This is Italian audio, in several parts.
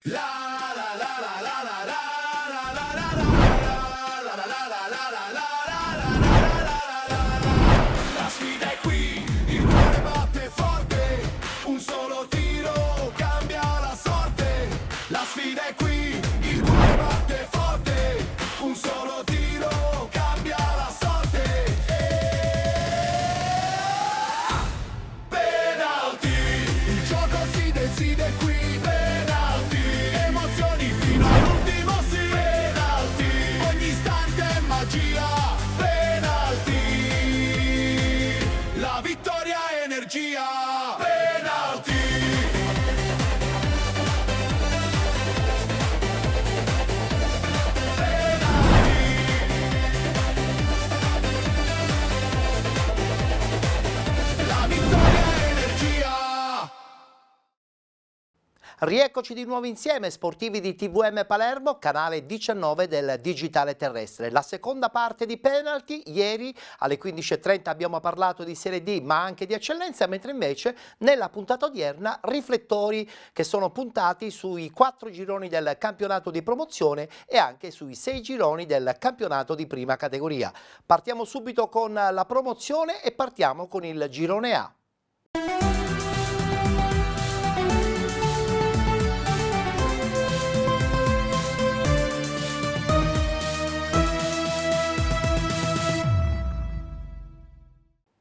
La sfida è qui, il cuore batte forte, un solo tiro cambia la sorte. La sfida è qui, il cuore batte forte, un solo tiro cambia la sorte. Penalty, il gioco si decide qui. Penalty, emozioni fino all'ultimo sì. Penalty, ogni istante è magia. Penalty, la vittoria è energia. Penalty. La vittoria è energia. Rieccoci di nuovo insieme, sportivi di TVM Palermo, canale 19 del digitale terrestre. La seconda parte di Penalty. Ieri alle 15:30 abbiamo parlato di Serie D ma anche di eccellenza, mentre invece nella puntata odierna riflettori che sono puntati sui 4 gironi del campionato di promozione e anche sui 6 gironi del campionato di prima categoria. Partiamo subito con la promozione e partiamo con il girone A.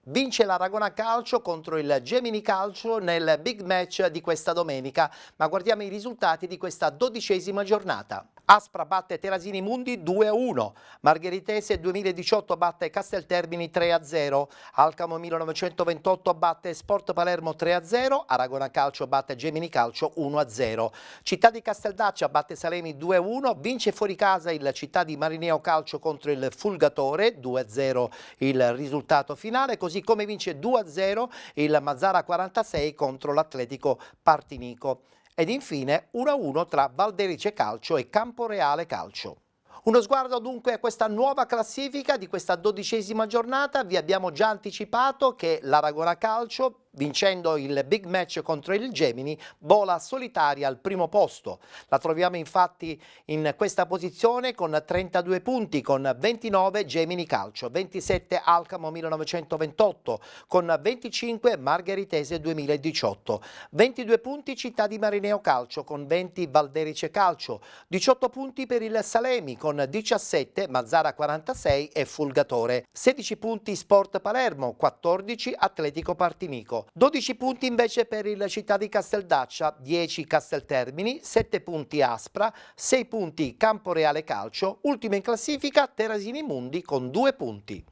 Vince l'Aragona Calcio contro il Gemini Calcio nel big match di questa domenica, ma guardiamo i risultati di questa 12ª giornata. Aspra batte Terasini Mundi 2-1, Margheritese 2018 batte Casteltermini 3-0, Alcamo 1928 batte Sport Palermo 3-0, Aragona Calcio batte Gemini Calcio 1-0. Città di Casteldaccia batte Salemi 2-1, vince fuori casa il Città di Marineo Calcio contro il Fulgatore 2-0 il risultato finale, così come vince 2-0 il Mazzara 46 contro l'Atletico Partinico. Ed infine 1-1 tra Valderice Calcio e Camporeale Calcio. Uno sguardo dunque a questa nuova classifica di questa 12ª giornata. Vi abbiamo già anticipato che l'Aragona Calcio, vincendo il big match contro il Gemini, vola solitaria al primo posto. La troviamo infatti in questa posizione con 32 punti, con 29 Gemini Calcio, 27 Alcamo 1928, con 25 Margheritese 2018, 22 punti Città di Marineo Calcio, con 20 Valderice Calcio, 18 punti per il Salemi, con 17 Mazzara 46 e Fulgatore, 16 punti Sport Palermo, 14 Atletico Partinico. 12 punti invece per il Città di Casteldaccia, 10 Casteltermini, 7 punti Aspra, 6 punti Camporeale Calcio, ultima in classifica Terasini Mundi con 2 punti.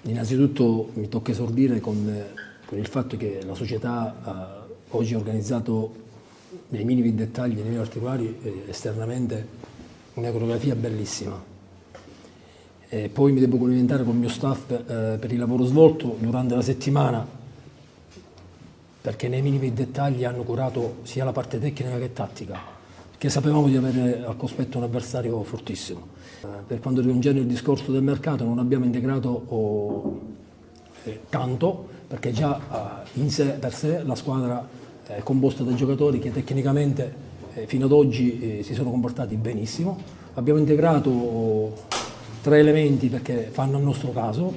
Innanzitutto mi tocca esordire con il fatto che la società oggi ha organizzato nei minimi dettagli, nei minimi particolari, esternamente una coreografia bellissima. Poi mi devo complimentare con il mio staff per il lavoro svolto durante la settimana, perché nei minimi dettagli hanno curato sia la parte tecnica che tattica, perché sapevamo di avere al cospetto un avversario fortissimo. Per quanto riguarda il discorso del mercato non abbiamo integrato tanto, perché già in sé per sé la squadra è composta da giocatori che tecnicamente fino ad oggi si sono comportati benissimo. Abbiamo integrato 3 elementi perché fanno il nostro caso: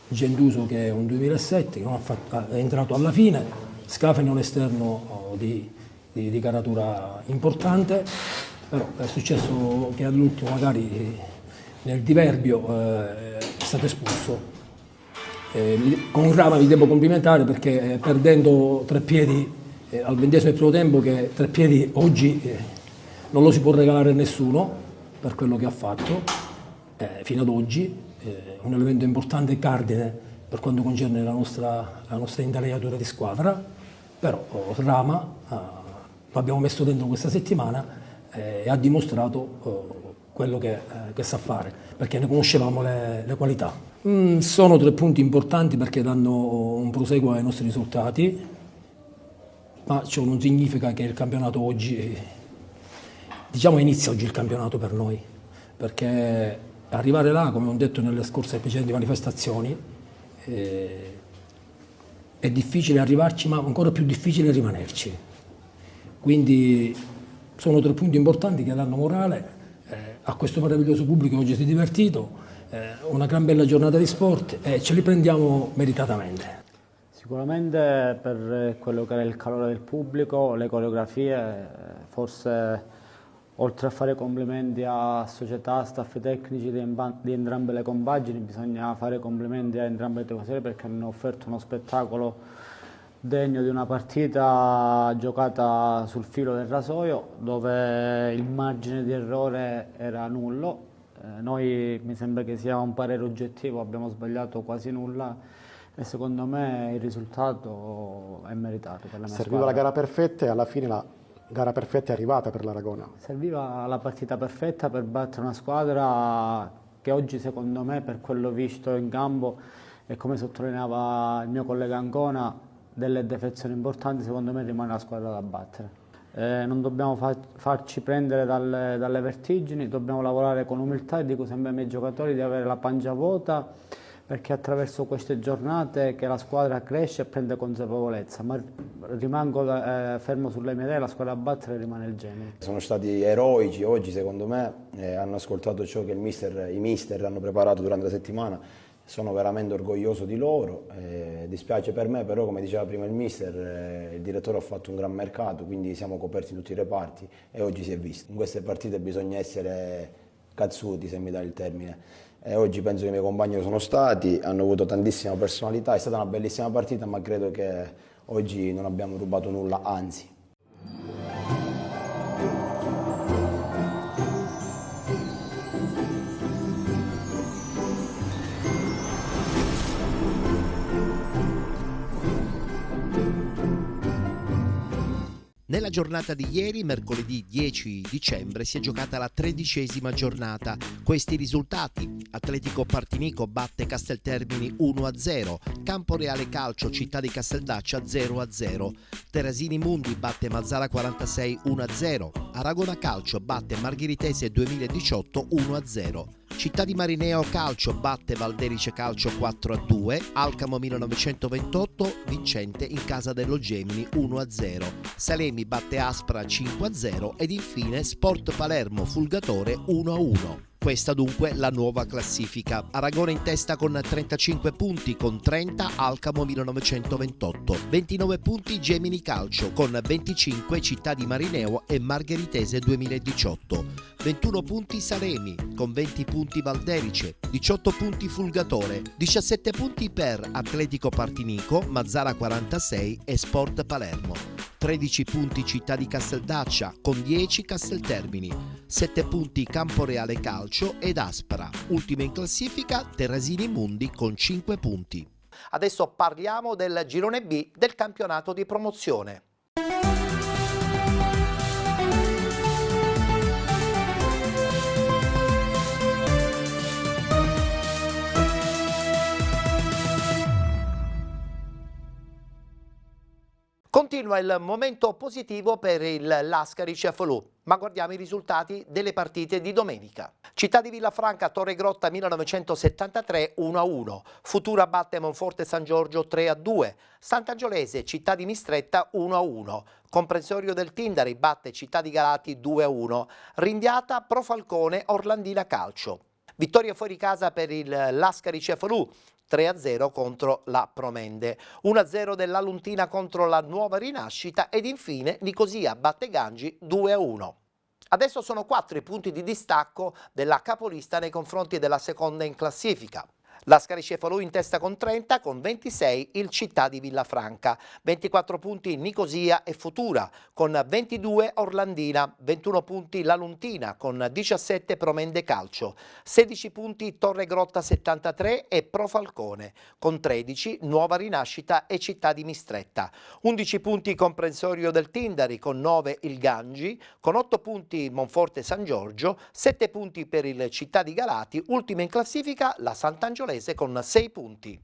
Genduso, che è un 2007, che non è entrato alla fine, Scafani è un esterno di caratura importante, però è successo che all'ultimo magari nel diverbio è stato espulso. Con Rama vi devo complimentare perché perdendo 3 piedi al 20° del primo tempo, che 3 piedi oggi non lo si può regalare a nessuno per quello che ha fatto fino ad oggi, un elemento importante e cardine per quanto concerne la nostra intelaiatura di squadra, però Rama lo abbiamo messo dentro questa settimana e ha dimostrato quello che sa fare, perché ne conoscevamo le qualità. Sono 3 punti importanti perché danno un proseguo ai nostri risultati, ma ciò non significa che il campionato oggi, diciamo, inizia oggi il campionato per noi, perché arrivare là, come ho detto nelle scorse precedenti manifestazioni, è difficile arrivarci, ma ancora più difficile rimanerci. Quindi sono 3 punti importanti che danno morale a questo meraviglioso pubblico che oggi si è divertito, una gran bella giornata di sport e ce li prendiamo meritatamente. Sicuramente per quello che era il calore del pubblico, le coreografie, forse oltre a fare complimenti a società, staff tecnici di entrambe le compagini, bisogna fare complimenti a entrambe le tifoserie perché hanno offerto uno spettacolo degno di una partita giocata sul filo del rasoio, dove il margine di errore era nullo. Noi, mi sembra che sia un parere oggettivo, abbiamo sbagliato quasi nulla e secondo me il risultato è meritato per la mia Serviva squadra. la gara perfetta e alla fine la gara perfetta è arrivata per l'Aragona. Serviva la partita perfetta per battere una squadra che oggi secondo me, per quello visto in campo e come sottolineava il mio collega Ancona, delle defezioni importanti, secondo me rimane la squadra da battere. Non dobbiamo farci prendere dalle vertigini, dobbiamo lavorare con umiltà e dico sempre ai miei giocatori di avere la pancia vuota, perché attraverso queste giornate che la squadra cresce e prende consapevolezza, ma rimango fermo sulle mie idee, la squadra a battere rimane il Gemini. Sono stati eroici oggi secondo me, hanno ascoltato ciò che i mister hanno preparato durante la settimana, sono veramente orgoglioso di loro, dispiace per me però come diceva prima il mister, il direttore ha fatto un gran mercato, quindi siamo coperti in tutti i reparti e oggi si è visto. In queste partite bisogna essere cazzuti, se mi dà il termine. E oggi penso che i miei compagni lo sono stati, hanno avuto tantissima personalità, è stata una bellissima partita, ma credo che oggi non abbiamo rubato nulla, anzi. Nella giornata di ieri, mercoledì 10 dicembre, si è giocata la 13ª giornata. Questi risultati: Atletico Partinico batte Casteltermini 1-0, Camporeale Calcio Città di Casteldaccia 0-0, Terasini Mundi batte Mazara 46 1-0, Aragona Calcio batte Margheritese 2018 1-0. Città di Marineo Calcio batte Valderice Calcio 4-2, Alcamo 1928 vincente in casa dello Gemini 1-0, Salemi batte Aspra 5-0 ed infine Sport Palermo Fulgatore 1-1. Questa dunque la nuova classifica. Aragona in testa con 35 punti, con 30 Alcamo 1928, 29 punti Gemini Calcio, con 25 Città di Marineo e Margheritese 2018, 21 punti Salemi, con 20 punti Valderice, 18 punti Fulgatore, 17 punti per Atletico Partinico, Mazara 46 e Sport Palermo, 13 punti Città di Casteldaccia, con 10 Casteltermini, 7 punti Camporeale Calcio ed Aspra. Ultima in classifica Terasini Mundi con 5 punti. Adesso parliamo del girone B del campionato di promozione. Continua il momento positivo per il Lascari CFLU, ma guardiamo i risultati delle partite di domenica. Città di Villafranca Torregrotta 1973 1-1, Futura batte Monforte San Giorgio 3-2, Sant'Angiolese Città di Mistretta 1-1, Comprensorio del Tindari batte Città di Galati 2-1, Rindiata Pro Falcone Orlandina Calcio. Vittoria fuori casa per il Lascari CFLU, 3-0 contro la Promende, 1-0 della Luntina contro la Nuova Rinascita ed infine Nicosia batte Gangi 2-1. Adesso sono 4 i punti di distacco della capolista nei confronti della seconda in classifica. Lascari CFLU in testa con 30, con 26 il Città di Villafranca, 24 punti Nicosia e Futura, con 22 Orlandina, 21 punti La Luntina, con 17 Promende Calcio, 16 punti Torregrotta 73 e Pro Falcone, con 13 Nuova Rinascita e Città di Mistretta, 11 punti Comprensorio del Tindari, con 9 il Gangi, con 8 punti Monforte San Giorgio, 7 punti per il Città di Galati, ultima in classifica la Sant'Angiolese con 6 punti.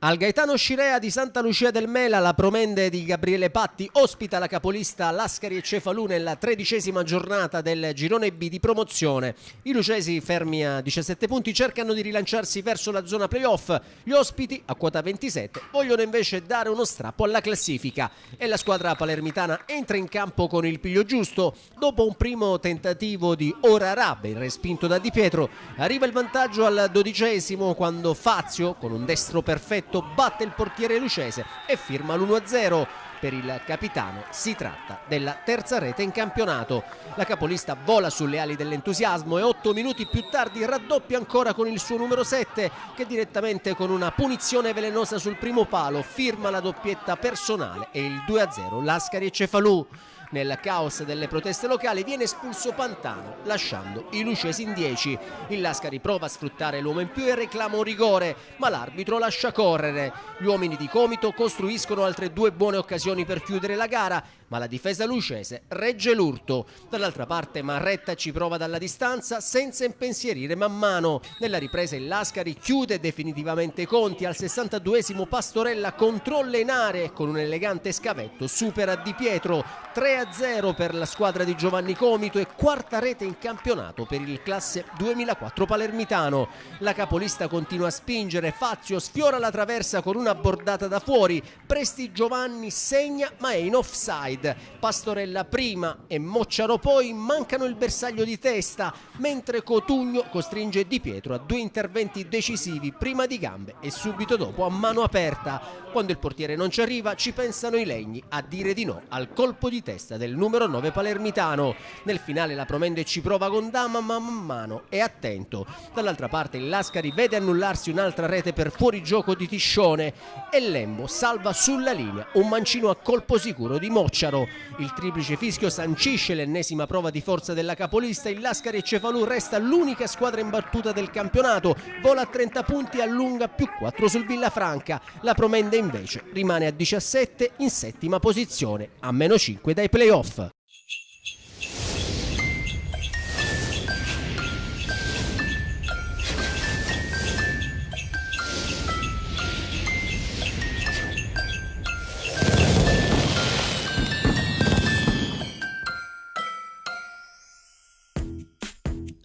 Al Gaetano Scirea di Santa Lucia del Mela, la Promende di Gabriele Patti ospita la capolista Lascari e Cefalù nella 13ª giornata del girone B di promozione. I lucesi, fermi a 17 punti, cercano di rilanciarsi verso la zona playoff. Gli ospiti, a quota 27, vogliono invece dare uno strappo alla classifica e la squadra palermitana entra in campo con il piglio giusto. Dopo un primo tentativo di Orarà, ben respinto da Di Pietro, arriva il vantaggio al 12° quando Fazio, con un destro perfetto, batte il portiere lucese e firma l'1-0. Per il capitano si tratta della terza rete in campionato. La capolista vola sulle ali dell'entusiasmo e 8 minuti più tardi raddoppia ancora con il suo numero 7, che direttamente con una punizione velenosa sul primo palo firma la doppietta personale e il 2-0 Lascari e Cefalù. Nel caos delle proteste locali viene espulso Pantano, lasciando i lucesi in 10. Il Lascari prova a sfruttare l'uomo in più e reclama un rigore, ma l'arbitro lascia correre. Gli uomini di Comito costruiscono altre 2 buone occasioni per chiudere la gara, ma la difesa lucese regge l'urto. Dall'altra parte Marretta ci prova dalla distanza senza impensierire man mano. Nella ripresa il Lascari chiude definitivamente i conti. Al 62° Pastorella controlla in area e con un elegante scavetto supera Di Pietro. 3-0 per la squadra di Giovanni Comito e quarta rete in campionato per il classe 2004 palermitano. La capolista continua a spingere, Fazio sfiora la traversa con una bordata da fuori, Presti Giovanni segna ma è in offside. Pastorella prima e Mocciaro poi mancano il bersaglio di testa, mentre Cotugno costringe Di Pietro a 2 interventi decisivi prima di gambe e subito dopo a mano aperta. Quando il portiere non ci arriva ci pensano i Legni a dire di no al colpo di testa del numero 9 palermitano. Nel finale la Promende ci prova con Dama ma man mano è attento. Dall'altra parte il Lascari vede annullarsi un'altra rete per fuorigioco di Tiscione e Lembo salva sulla linea un mancino a colpo sicuro di Mocciaro. Il triplice fischio sancisce l'ennesima prova di forza della capolista. Il Lascari e Cefalù resta l'unica squadra imbattuta del campionato, vola a 30 punti e allunga più 4 sul Villafranca. La Promende invece rimane a 17 in 7ª posizione, a meno 5 dai playoff.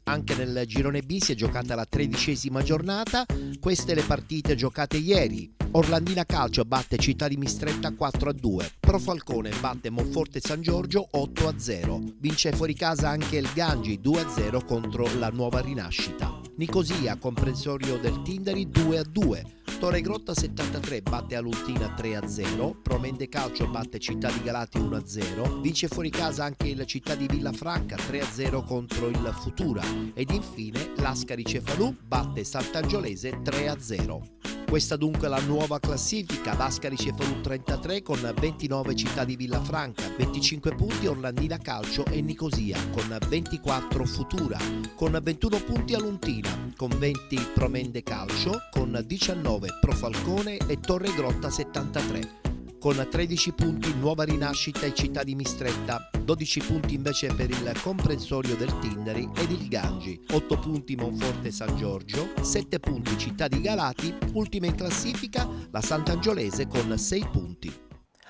Anche nel girone B si è giocata la 13ª giornata, queste le partite giocate ieri. Orlandina Calcio batte Città di Mistretta 4-2, Pro Falcone batte Monforte San Giorgio 8-0, vince fuori casa anche il Gangi 2-0 contro la Nuova Rinascita. Nicosia, comprensorio del Tindari 2-2, Torregrotta 73 batte Aluntina 3-0, Promende Calcio batte Città di Galati 1-0, vince fuori casa anche il Città di Villafranca 3-0 contro il Futura ed infine Lascari Cefalù batte Sant'Angiolese 3-0. Questa dunque la nuova classifica: Lascari Cefalù 33 con 29 Città di Villafranca, 25 punti Orlandina Calcio e Nicosia con 24 Futura, con 21 punti Aluntina, con 20 Promende Calcio, con 19 Pro Falcone e Torregrotta 73. Con 13 punti Nuova Rinascita e Città di Mistretta, 12 punti invece per il comprensorio del Tindari ed il Gangi, 8 punti Monforte San Giorgio, 7 punti Città di Galati, ultima in classifica la Sant'Angiolese con 6 punti.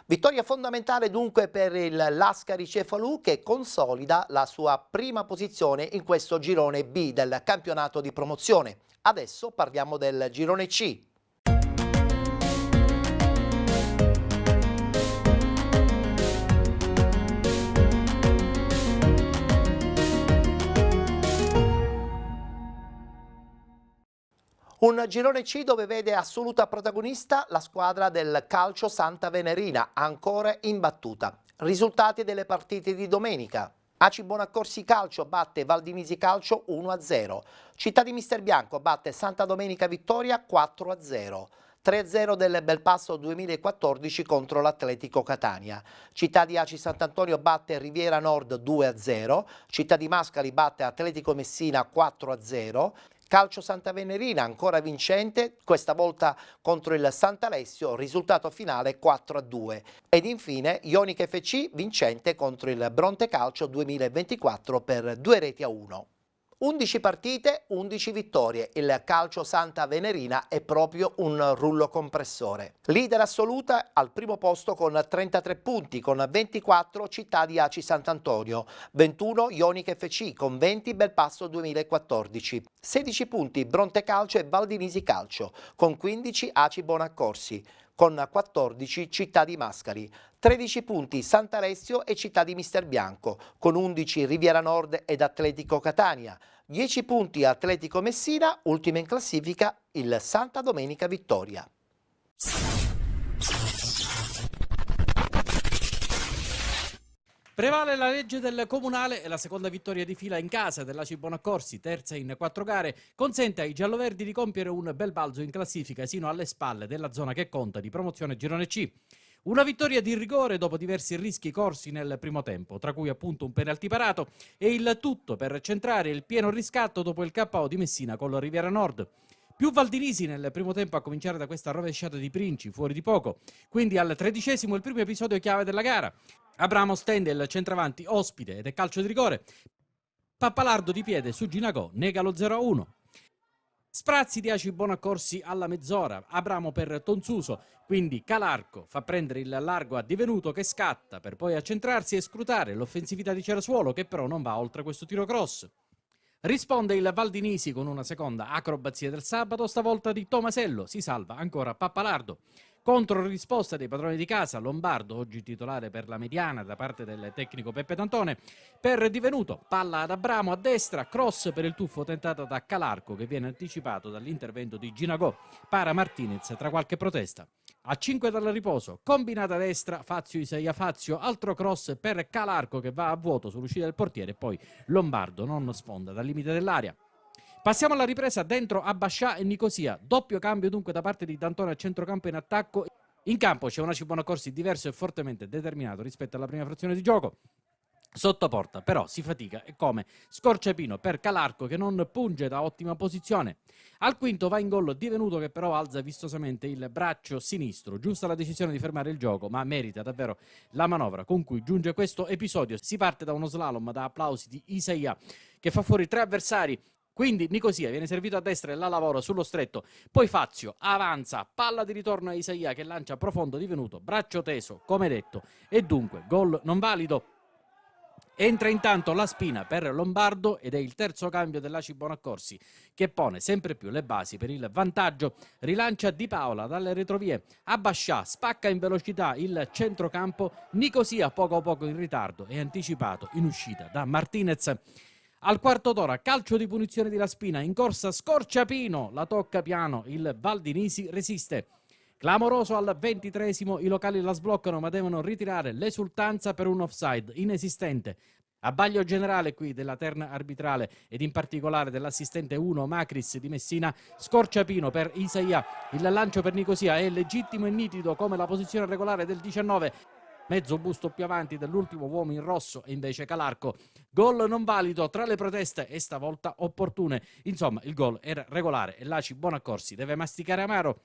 Vittoria fondamentale dunque per il Lascari Cefalù, che consolida la sua prima posizione in questo girone B del campionato di promozione. Adesso parliamo del girone C. Un girone C dove vede assoluta protagonista la squadra del Calcio Santa Venerina, ancora imbattuta. Risultati delle partite di domenica. Aci Bonaccorsi Calcio batte Valdinisi Calcio 1-0. Città di Misterbianco batte Santa Domenica Vittoria 4-0. 3-0 del Belpasso 2014 contro l'Atletico Catania. Città di Aci Sant'Antonio batte Riviera Nord 2-0. Città di Mascali batte Atletico Messina 4-0. Calcio Santa Venerina ancora vincente, questa volta contro il Sant'Alessio, risultato finale 4-2. Ed infine Ionica FC vincente contro il Bronte Calcio 2024 per 2-1. 11 partite, 11 vittorie. Il Calcio Santa Venerina è proprio un rullo compressore. Leader assoluta al primo posto con 33 punti, con 24 Città di Aci Sant'Antonio, 21 Ionica FC con 20 Belpasso 2014, 16 punti Bronte Calcio e Valdinisi Calcio, con 15 Aci Bonaccorsi, con 14 Città di Mascali, 13 punti Sant'Alessio e Città di Misterbianco, con 11 Riviera Nord ed Atletico Catania, 10 punti Atletico Messina, ultima in classifica il Santa Domenica Vittoria. Prevale la legge del comunale e la seconda vittoria di fila in casa dell'Aci Bonaccorsi, terza in 4 gare, consente ai gialloverdi di compiere un bel balzo in classifica sino alle spalle della zona che conta di promozione Girone C. Una vittoria di rigore dopo diversi rischi corsi nel primo tempo, tra cui appunto un penalty parato, e il tutto per centrare il pieno riscatto dopo il KO di Messina con la Riviera Nord. Più Valdinisi nel primo tempo, a cominciare da questa rovesciata di Princi, fuori di poco. Quindi al 13° il primo episodio chiave della gara. Abramo stende il centravanti ospite ed è calcio di rigore. Pappalardo di piede su Ginagò nega lo 0-1. Sprazzi di Aci Bonaccorsi alla mezz'ora, Abramo per Tonsuso, quindi Calarco fa prendere il largo a Divenuto che scatta per poi accentrarsi e scrutare l'offensività di Cerasuolo che però non va oltre questo tiro cross. Risponde il Valdinisi con una seconda acrobazia del sabato, stavolta di Tomasello, si salva ancora Pappalardo. Contro risposta dei padroni di casa, Lombardo, oggi titolare per la mediana da parte del tecnico Peppe D'Antone, per Divenuto, palla ad Abramo a destra, cross per il tuffo tentato da Calarco che viene anticipato dall'intervento di Ginagò, para Martinez tra qualche protesta. A 5 dal riposo, combinata destra, Fazio Isaia Fazio, altro cross per Calarco che va a vuoto sull'uscita del portiere e poi Lombardo non sfonda dal limite dell'area. Passiamo alla ripresa dentro a Bascià e Nicosia, doppio cambio dunque da parte di D'Antone a centrocampo in attacco. In campo c'è un Aci Bonaccorsi diverso e fortemente determinato rispetto alla prima frazione di gioco. Sotto porta però si fatica e come Scorciapino per Calarco che non punge da ottima posizione. Al quinto va in gol Divenuto che però alza vistosamente il braccio sinistro. Giusta la decisione di fermare il gioco, ma merita davvero la manovra con cui giunge questo episodio. Si parte da uno slalom da applausi di Isaia che fa fuori 3 avversari. Quindi Nicosia viene servito a destra e la lavora sullo stretto, poi Fazio avanza, palla di ritorno a Isaia che lancia profondo Divenuto, braccio teso come detto e dunque gol non valido. Entra intanto la Spina per Lombardo ed è il terzo cambio dell'Aci Bonaccorsi che pone sempre più le basi per il vantaggio. Rilancia Di Paola dalle retrovie, Bascià spacca in velocità il centrocampo, Nicosia poco a poco in ritardo e anticipato in uscita da Martinez. Al quarto d'ora, calcio di punizione di La Spina, in corsa Scorciapino, la tocca piano, il Valdinisi resiste. Clamoroso al 23°, i locali la sbloccano ma devono ritirare l'esultanza per un offside inesistente. Abbaglio generale qui della terna arbitrale ed in particolare dell'assistente 1 Macris di Messina, Scorciapino per Isaia, il lancio per Nicosia è legittimo e nitido come la posizione regolare del 19. Mezzo busto più avanti dell'ultimo uomo in rosso e invece Calarco. Gol non valido tra le proteste e stavolta opportune. Insomma, il gol era regolare e l'Aci Bonaccorsi deve masticare amaro.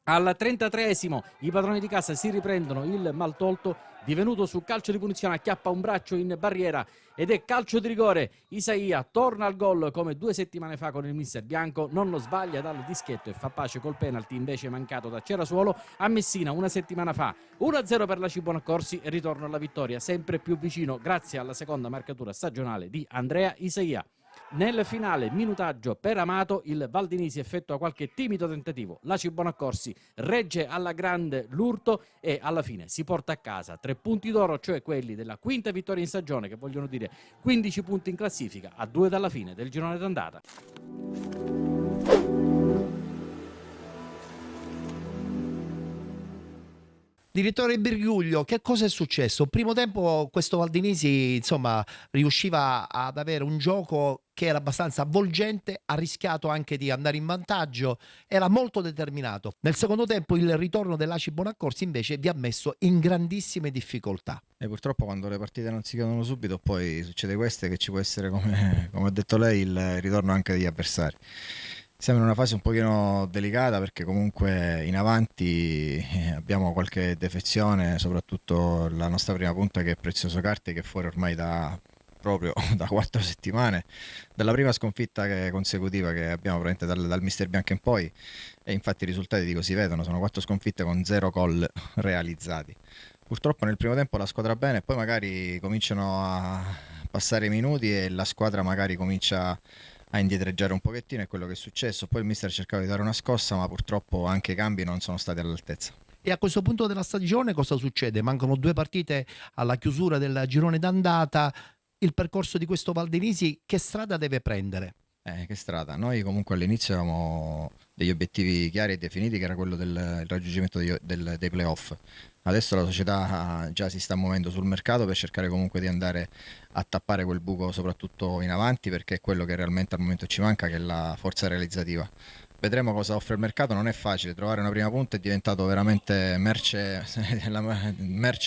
Al 33° i padroni di casa si riprendono il maltolto. Divenuto su calcio di punizione acchiappa un braccio in barriera ed è calcio di rigore. Isaia torna al gol come 2 settimane fa con il mister bianco, non lo sbaglia dal dischetto e fa pace col penalty invece mancato da Cerasuolo a Messina una settimana fa. 1-0 per l'Aci Bonaccorsi e ritorno alla vittoria sempre più vicino grazie alla seconda marcatura stagionale di Andrea Isaia. Nel finale minutaggio per Amato il Valdinisi effettua qualche timido tentativo, l'Aci Bonaccorsi regge alla grande l'urto e alla fine si porta a casa 3 punti d'oro, cioè quelli della quinta vittoria in stagione che vogliono dire 15 punti in classifica a 2 dalla fine del girone d'andata. Direttore Birguglio, che cosa è successo? Primo tempo questo Valdinisi, insomma, riusciva ad avere un gioco che era abbastanza avvolgente, ha rischiato anche di andare in vantaggio, era molto determinato. Nel secondo tempo il ritorno dell'Aci Bonaccorsi invece vi ha messo in grandissime difficoltà. E purtroppo quando le partite non si chiudono subito poi succede questo, che ci può essere, come ha detto lei, il ritorno anche degli avversari. Siamo in una fase un pochino delicata perché comunque in avanti abbiamo qualche defezione, soprattutto la nostra prima punta che è Prezioso Carte, che è fuori ormai da proprio da 4 settimane, dalla prima sconfitta consecutiva che abbiamo veramente dal Mister Bianco in poi, e infatti i risultati si vedono, sono 4 sconfitte con 0 gol realizzati. Purtroppo nel primo tempo la squadra bene, poi magari cominciano a passare i minuti e la squadra magari comincia a indietreggiare un pochettino, è quello che è successo. Poi il mister cercava di dare una scossa, ma purtroppo anche i cambi non sono stati all'altezza. E a questo punto della stagione cosa succede? Mancano 2 partite alla chiusura del girone d'andata. Il percorso di questo Valdenisi che strada deve prendere? Che strada? Noi comunque all'inizio avevamo degli obiettivi chiari e definiti, che era quello del raggiungimento dei playoff. Adesso la società già si sta muovendo sul mercato per cercare comunque di andare a tappare quel buco soprattutto in avanti, perché è quello che realmente al momento ci manca, che è la forza realizzativa. Vedremo cosa offre il mercato, non è facile, trovare una prima punta è diventato veramente merce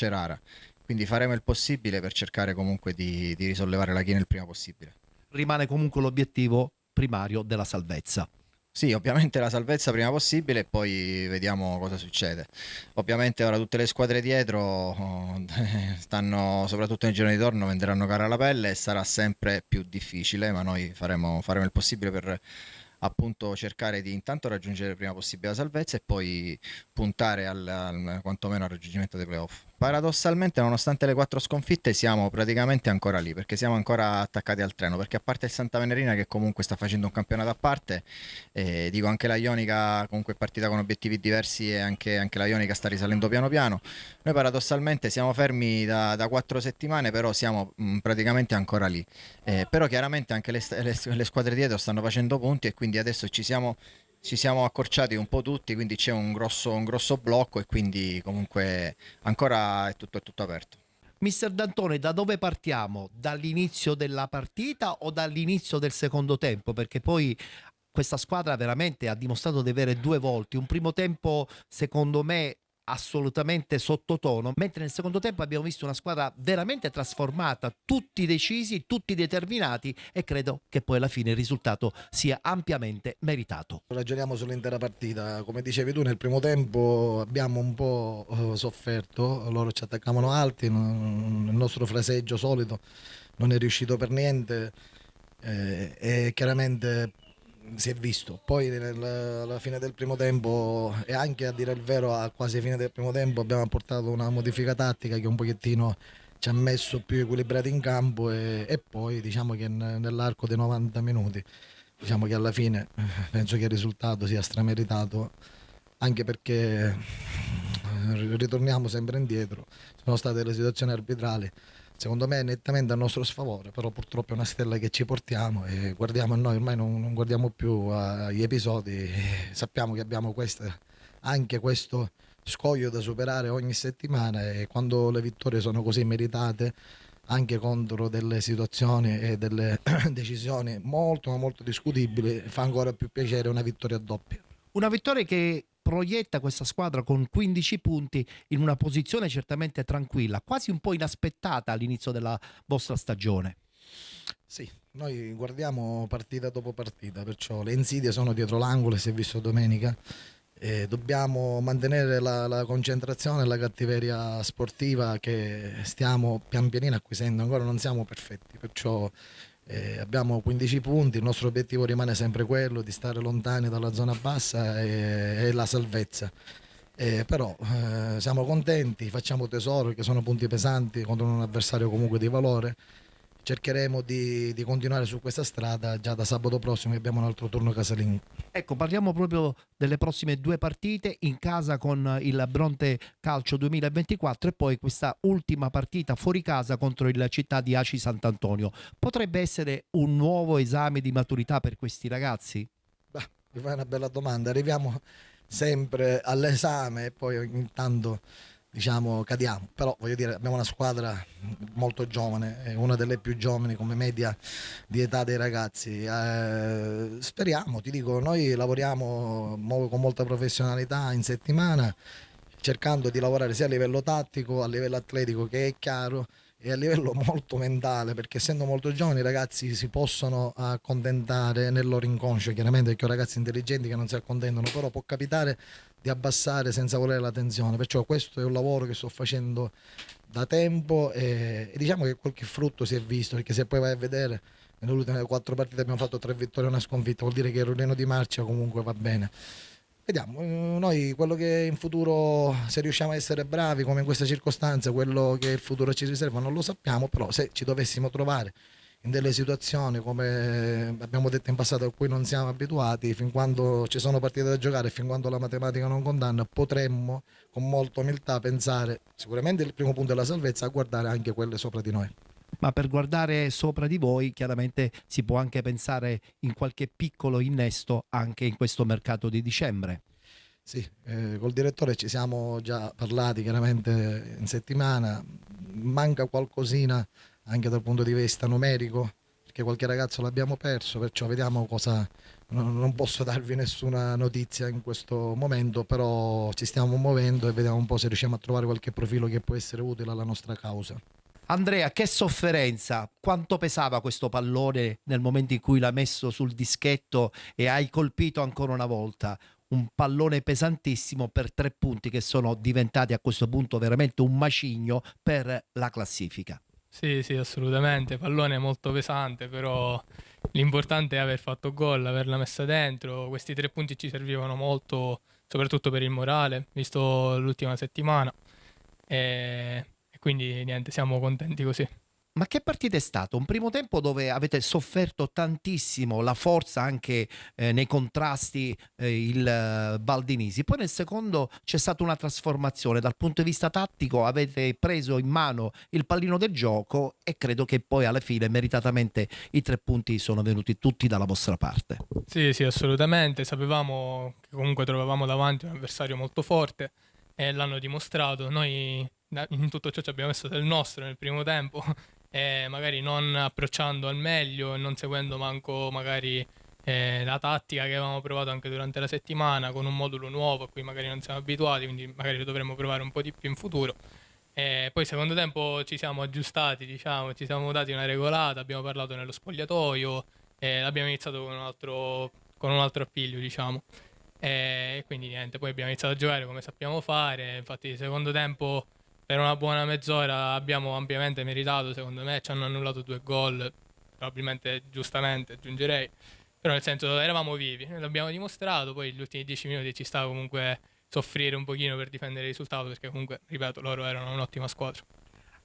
rara, quindi faremo il possibile per cercare comunque di risollevare la china il prima possibile. Rimane comunque l'obiettivo primario della salvezza. Sì, ovviamente la salvezza prima possibile e poi vediamo cosa succede. Ovviamente ora tutte le squadre dietro stanno, soprattutto nei giorni di ritorno, venderanno cara la pelle e sarà sempre più difficile, ma noi faremo il possibile per appunto cercare di intanto raggiungere il prima possibile la salvezza e poi puntare quantomeno al raggiungimento dei playoff. Paradossalmente, nonostante le 4 sconfitte, siamo praticamente ancora lì, perché siamo ancora attaccati al treno, perché a parte il Santa Venerina che comunque sta facendo un campionato a parte, dico anche la Ionica comunque è partita con obiettivi diversi e anche la Ionica sta risalendo piano piano. Noi paradossalmente siamo fermi da 4 settimane, però siamo praticamente ancora lì. Però chiaramente anche le squadre dietro stanno facendo punti e quindi adesso ci siamo accorciati un po' tutti, quindi c'è un grosso blocco e quindi comunque ancora è tutto aperto. Mister D'Antoni, da dove partiamo? Dall'inizio della partita o dall'inizio del secondo tempo? Perché poi questa squadra veramente ha dimostrato di avere 2 volti. Un primo tempo, secondo me, assolutamente sottotono, mentre nel secondo tempo abbiamo visto una squadra veramente trasformata, tutti decisi, tutti determinati, e credo che poi alla fine il risultato sia ampiamente meritato. Ragioniamo sull'intera partita, come dicevi tu nel primo tempo abbiamo un po' sofferto, loro ci attaccavano alti, il nostro fraseggio solito non è riuscito per niente e chiaramente si è visto. Poi alla fine del primo tempo e anche a dire il vero a quasi fine del primo tempo abbiamo apportato una modifica tattica che un pochettino ci ha messo più equilibrati in campo e poi diciamo che nell'arco dei 90 minuti diciamo che alla fine penso che il risultato sia strameritato, anche perché ritorniamo sempre indietro, sono state le situazioni arbitrali secondo me nettamente a nostro sfavore, però purtroppo è una stella che ci portiamo e guardiamo a noi, ormai non guardiamo più agli episodi, sappiamo che abbiamo anche questo scoglio da superare ogni settimana e quando le vittorie sono così meritate anche contro delle situazioni e delle decisioni molto discutibili, fa ancora più piacere una vittoria doppia. Una vittoria che proietta questa squadra con 15 punti in una posizione certamente tranquilla, quasi un po' inaspettata all'inizio della vostra stagione. Sì, noi guardiamo partita dopo partita, perciò le insidie sono dietro l'angolo, si è visto domenica. Dobbiamo mantenere la concentrazione e la cattiveria sportiva che stiamo pian pianino acquisendo, ancora non siamo perfetti, perciò abbiamo 15 punti, il nostro obiettivo rimane sempre quello di stare lontani dalla zona bassa e la salvezza. Però siamo contenti, facciamo tesoro che sono punti pesanti contro un avversario comunque di valore. Cercheremo di continuare su questa strada già da sabato prossimo che abbiamo un altro turno casalingo. Ecco, parliamo proprio delle prossime 2 partite in casa con il Bronte Calcio 2024 e poi questa ultima partita fuori casa contro il Città di Aci Sant'Antonio. Potrebbe essere un nuovo esame di maturità per questi ragazzi? Beh, mi fai una bella domanda, arriviamo sempre all'esame e poi ogni tanto diciamo cadiamo, però voglio dire abbiamo una squadra molto giovane, è una delle più giovani come media di età dei ragazzi, speriamo, ti dico, noi lavoriamo con molta professionalità in settimana cercando di lavorare sia a livello tattico, a livello atletico che è chiaro e a livello molto mentale, perché essendo molto giovani i ragazzi si possono accontentare nel loro inconscio, chiaramente perché ho ragazzi intelligenti che non si accontentano, però può capitare di abbassare senza volere la tensione, perciò questo è un lavoro che sto facendo da tempo e diciamo che qualche frutto si è visto, perché se poi vai a vedere nelle ultime 4 partite abbiamo fatto 3 vittorie e una sconfitta, vuol dire che il rullino di marcia comunque va bene. Vediamo, noi quello che in futuro, se riusciamo a essere bravi come in questa circostanza, quello che il futuro ci riserva non lo sappiamo, però se ci dovessimo trovare in delle situazioni come abbiamo detto in passato a cui non siamo abituati, fin quando ci sono partite da giocare e fin quando la matematica non condanna, potremmo con molta umiltà pensare, sicuramente il primo punto è la salvezza, a guardare anche quelle sopra di noi. Ma per guardare sopra di voi chiaramente si può anche pensare in qualche piccolo innesto anche in questo mercato di dicembre. Sì, col direttore ci siamo già parlati chiaramente in settimana, manca qualcosina anche dal punto di vista numerico, perché qualche ragazzo l'abbiamo perso, perciò vediamo cosa, non posso darvi nessuna notizia in questo momento, però ci stiamo muovendo e vediamo un po' se riusciamo a trovare qualche profilo che può essere utile alla nostra causa. Andrea, che sofferenza, quanto pesava questo pallone nel momento in cui l'ha messo sul dischetto e hai colpito ancora una volta? Un pallone pesantissimo per 3 punti che sono diventati a questo punto veramente un macigno per la classifica. Sì, assolutamente, pallone molto pesante, però l'importante è aver fatto gol, averla messa dentro. Questi 3 punti ci servivano molto, soprattutto per il morale, visto l'ultima settimana. E quindi niente, siamo contenti così. Ma che partita è stato? Un primo tempo dove avete sofferto tantissimo la forza anche nei contrasti il Baldinisi, poi nel secondo c'è stata una trasformazione dal punto di vista tattico, avete preso in mano il pallino del gioco e credo che poi alla fine meritatamente i 3 punti sono venuti tutti dalla vostra parte. Sì, assolutamente, sapevamo che comunque trovavamo davanti un avversario molto forte e l'hanno dimostrato. Noi in tutto ciò ci abbiamo messo del nostro nel primo tempo e magari non approcciando al meglio e non seguendo manco magari la tattica che avevamo provato anche durante la settimana con un modulo nuovo a cui magari non siamo abituati, quindi magari lo dovremmo provare un po' di più in futuro. E poi secondo tempo ci siamo aggiustati, diciamo, ci siamo dati una regolata, abbiamo parlato nello spogliatoio e l'abbiamo iniziato con un altro appiglio, diciamo. E quindi niente, poi abbiamo iniziato a giocare come sappiamo fare, infatti secondo tempo per una buona mezz'ora abbiamo ampiamente meritato, secondo me, ci hanno annullato 2 gol, probabilmente giustamente aggiungerei, però nel senso eravamo vivi, l'abbiamo dimostrato, poi gli ultimi 10 minuti ci stava comunque soffrire un pochino per difendere il risultato, perché comunque, ripeto, loro erano un'ottima squadra.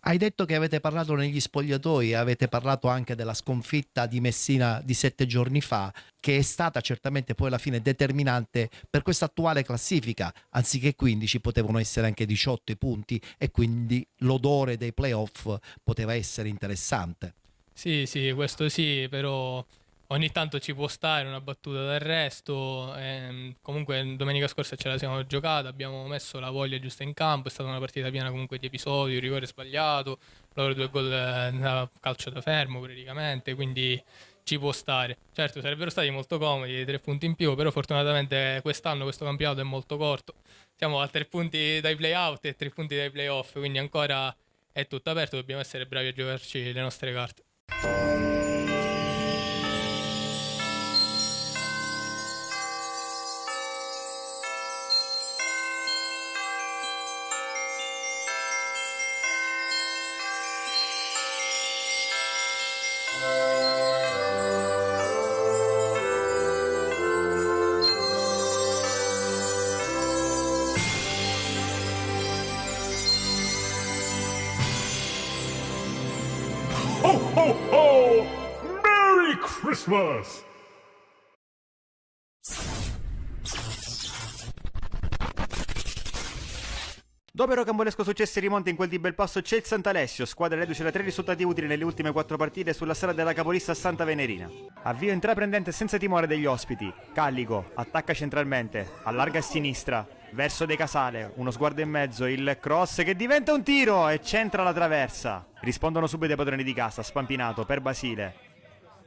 Hai detto che avete parlato negli spogliatoi, avete parlato anche della sconfitta di Messina di 7 giorni fa, che è stata certamente poi alla fine determinante per questa attuale classifica. Anziché 15 potevano essere anche 18 punti e quindi l'odore dei playoff poteva essere interessante. Sì, questo sì, però ogni tanto ci può stare una battuta d'arresto. Comunque domenica scorsa ce la siamo giocata, abbiamo messo la voglia giusta in campo, è stata una partita piena comunque di episodi, un rigore sbagliato, loro 2 gol da calcio da fermo praticamente, quindi ci può stare. Certo, sarebbero stati molto comodi 3 punti in più, però fortunatamente quest'anno questo campionato è molto corto, siamo a 3 punti dai play-out e 3 punti dai play-off, quindi ancora è tutto aperto, dobbiamo essere bravi a giocarci le nostre carte. Ho ho ho! Merry Christmas! Dopo il rocambolesco successo e rimonta in quel di Belpasso c'è il Sant'Alessio, squadra reduce da 3 risultati utili nelle ultime 4 partite sulla strada della capolista Santa Venerina. Avvio intraprendente senza timore degli ospiti. Callico, attacca centralmente, allarga a sinistra, verso De Casale, uno sguardo in mezzo, il cross che diventa un tiro e centra la traversa. Rispondono subito i padroni di casa, Spampinato per Basile.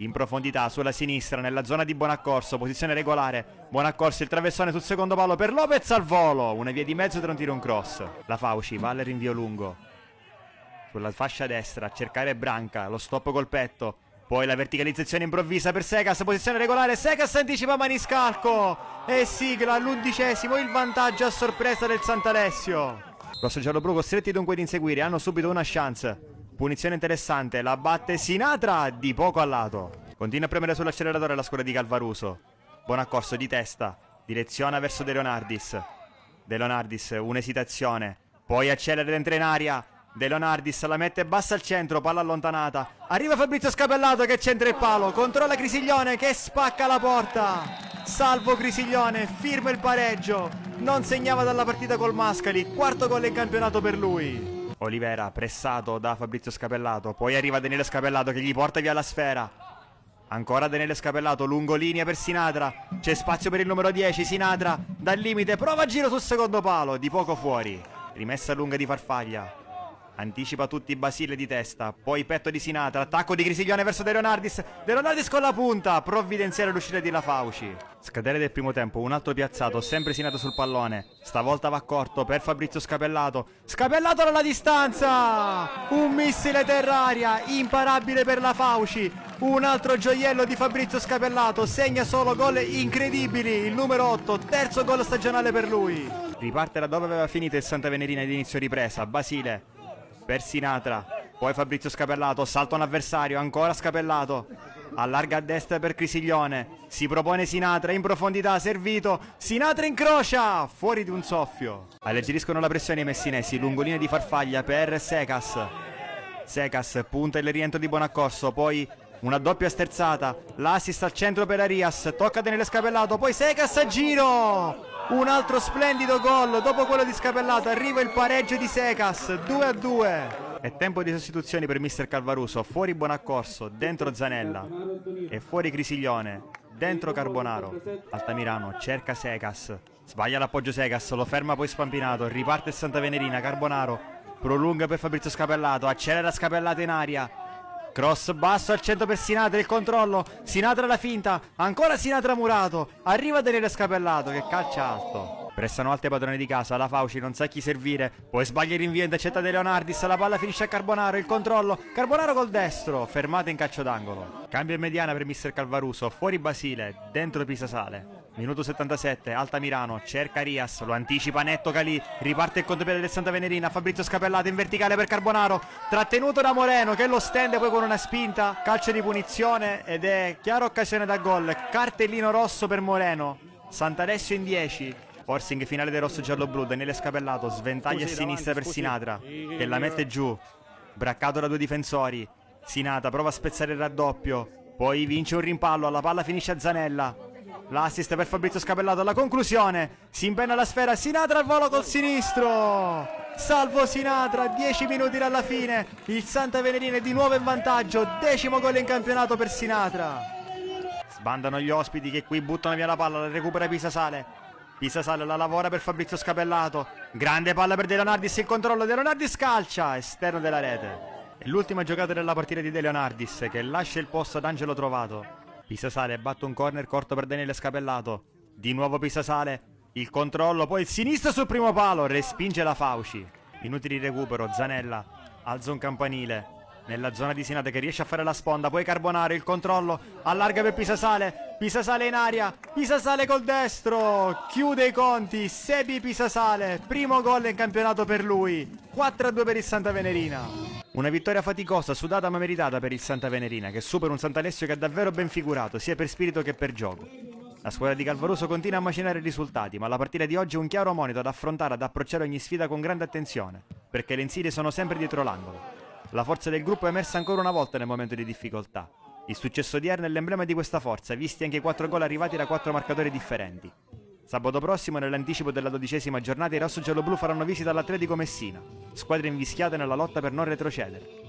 In profondità, sulla sinistra, nella zona di Bonaccorso, posizione regolare. Bonaccorso, il traversone sul secondo palo per Lopez al volo. Una via di mezzo tra un tiro e un cross. La Fauci va al rinvio lungo. Sulla fascia destra, a cercare Branca, lo stop col petto. Poi la verticalizzazione improvvisa per Secas, posizione regolare, Secas anticipa Maniscalco e sigla all'11°, il vantaggio a sorpresa del Sant'Alessio. Rosso giallo-blu costretti dunque ad inseguire, hanno subito una chance. Punizione interessante, la batte Sinatra di poco a lato. Continua a premere sull'acceleratore la squadra di Calvaruso. Buon accorso di testa, direziona verso De Leonardis. De Leonardis, un'esitazione, poi accelera ed entra in aria. De Leonardis la mette bassa al centro, palla allontanata. Arriva Fabrizio Scapellato che centra il palo, controlla Crisiglione che spacca la porta. Salvo Crisiglione, firma il pareggio. Non segnava dalla partita col Mascali, quarto gol in campionato per lui. Olivera pressato da Fabrizio Scapellato, poi arriva Daniele Scapellato che gli porta via la sfera. Ancora Daniele Scapellato, lungolinea per Sinatra. C'è spazio per il numero 10, Sinatra dal limite, prova a giro sul secondo palo, di poco fuori. Rimessa lunga di Farfaglia. Anticipa tutti Basile di testa, poi petto di Sinatra, attacco di Crisiglione verso De Leonardis. De Leonardis con la punta, provvidenziale l'uscita di La Fauci. Scadere del primo tempo, un altro piazzato, sempre Sinatra sul pallone. Stavolta va corto per Fabrizio Scapellato. Scapellato dalla distanza! Un missile terra-aria, imparabile per La Fauci. Un altro gioiello di Fabrizio Scapellato, segna solo gol incredibili. Il numero 8, terzo gol stagionale per lui. Riparte da dove aveva finito il Santa Venerina ad inizio ripresa, Basile. Per Sinatra, poi Fabrizio Scapellato, salta un avversario, ancora Scapellato, allarga a destra per Crisiglione, si propone Sinatra, in profondità, servito, Sinatra incrocia, fuori di un soffio. Alleggeriscono la pressione i messinesi, lungolinea di Farfaglia per Secas. Secas punta il rientro di Buonaccorso, poi una doppia sterzata, l'assist al centro per Arias, tocca Daniele Scapellato, poi Secas a giro! Un altro splendido gol, dopo quello di Scapellato arriva il pareggio di Secas, 2-2. È tempo di sostituzioni per mister Calvaruso, fuori Buonaccorso, dentro Zanella e fuori Crisiglione, dentro Carbonaro. Altamirano cerca Secas, sbaglia l'appoggio Secas, lo ferma poi Spampinato, riparte il Santa Venerina, Carbonaro prolunga per Fabrizio Scapellato, accelera Scapellato in aria. Cross basso al centro per Sinatra, il controllo, Sinatra la finta, ancora Sinatra murato, arriva Daniele Scapellato che calcia alto. Pressano alti i padroni di casa, La Fauci non sa chi servire, poi sbaglia il rinvio, intercetta De Leonardis, la palla finisce a Carbonaro, il controllo, Carbonaro col destro, fermata in calcio d'angolo. Cambio in mediana per mister Calvaruso, fuori Basile, dentro Pisasale. Minuto 77, Altamirano, cerca Arias, lo anticipa netto Calì, riparte il contropiede del Santa Venerina, Fabrizio Scapellato in verticale per Carbonaro, trattenuto da Moreno che lo stende poi con una spinta, calcio di punizione ed è chiara occasione da gol, cartellino rosso per Moreno, Sant'Alessio in 10. Forcing finale del rosso giallo-blu, Daniele Scapellato sventaglia a sinistra per Sinatra che la mette giù, braccato da due difensori. Sinatra prova a spezzare il raddoppio, poi vince un rimpallo, la palla finisce a Zanella. L'assist per Fabrizio Scapellato alla conclusione, si impenna la sfera, Sinatra al volo col sinistro, salvo Sinatra, 10 minuti dalla fine, il Santa Venerina è di nuovo in vantaggio, 10° gol in campionato per Sinatra. Sbandano gli ospiti che qui buttano via la palla, la recupera Pisasale. Pisasale la lavora per Fabrizio Scapellato, grande palla per De Leonardis, il controllo, De Leonardis calcia, esterno della rete. È l'ultima giocata della partita di De Leonardis che lascia il posto ad Angelo Trovato. Pisasale batte un corner corto per Daniele Scapellato, di nuovo Pisasale, il controllo, poi il sinistro sul primo palo, respinge La Fauci. Minuti di recupero, Zanella alza un campanile nella zona di Sinatra che riesce a fare la sponda, poi Carbonaro, il controllo, allarga per Pisasale, Pisasale in aria, Pisasale col destro, chiude i conti, Sebi Pisasale, primo gol in campionato per lui, 4-2 per il Santa Venerina. Una vittoria faticosa, sudata ma meritata per il Santa Venerina che supera un Sant'Alessio che ha davvero ben figurato sia per spirito che per gioco. La squadra di Calvaruso continua a macinare i risultati, ma la partita di oggi è un chiaro monito ad affrontare, ad approcciare ogni sfida con grande attenzione, perché le insidie sono sempre dietro l'angolo. La forza del gruppo è emersa ancora una volta nel momento di difficoltà. Il successo odierno è l'emblema di questa forza, visti anche i 4 gol arrivati da 4 marcatori differenti. Sabato prossimo, nell'anticipo della 12ª giornata, i rosso-giallo-blu faranno visita all'Atletico Messina, squadre invischiate nella lotta per non retrocedere.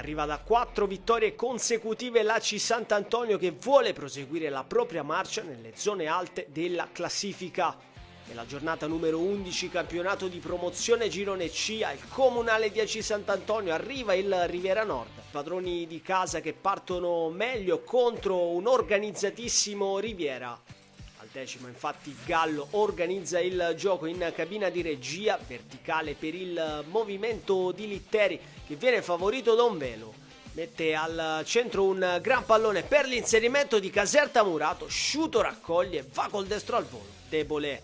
Arriva da 4 vittorie consecutive l'ACI Sant'Antonio, che vuole proseguire la propria marcia nelle zone alte della classifica. Nella giornata numero 11, campionato di promozione Girone C, al comunale di ACI Sant'Antonio arriva il Riviera Nord. Padroni di casa che partono meglio contro un organizzatissimo Riviera. Al decimo infatti Gallo organizza il gioco in cabina di regia, verticale per il movimento di Litteri che viene favorito da un velo. Mette al centro un gran pallone per l'inserimento di Caserta Murato, Sciuto raccoglie, va col destro al volo, debole.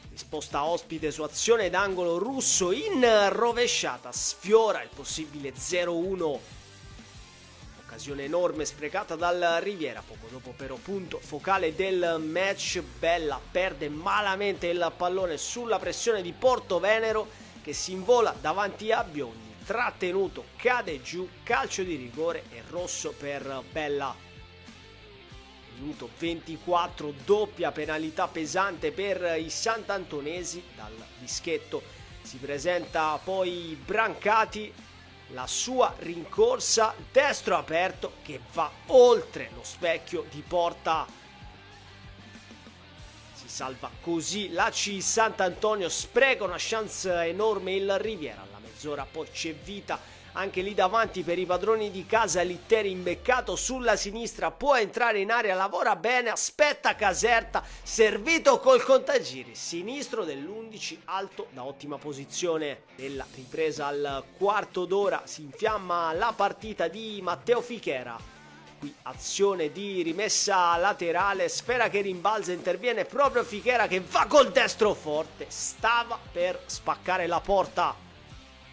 Risposta ospite su azione d'angolo, Russo in rovesciata, sfiora il possibile 0-1. Occasione enorme sprecata dal Riviera, poco dopo però punto focale del match. Bella perde malamente il pallone sulla pressione di Portovenero che si invola davanti a Biondi, trattenuto, cade giù, calcio di rigore e rosso per Bella. Minuto 24, doppia penalità pesante per i sant'antonesi. Dal dischetto si presenta poi Brancati, la sua rincorsa, destro aperto che va oltre lo specchio di porta. Si salva così l'ACI Sant'Antonio, spreca una chance enorme il Riviera. Alla mezz'ora poi c'è vita anche lì davanti per i padroni di casa. Litteri imbeccato sulla sinistra, può entrare in area, lavora bene, aspetta Caserta, servito col contagiri sinistro dell'11, alto da ottima posizione. Nella ripresa al quarto d'ora si infiamma la partita di Matteo Fichera. Qui azione di rimessa laterale, sfera che rimbalza, interviene proprio Fichera che va col destro forte, stava per spaccare la porta.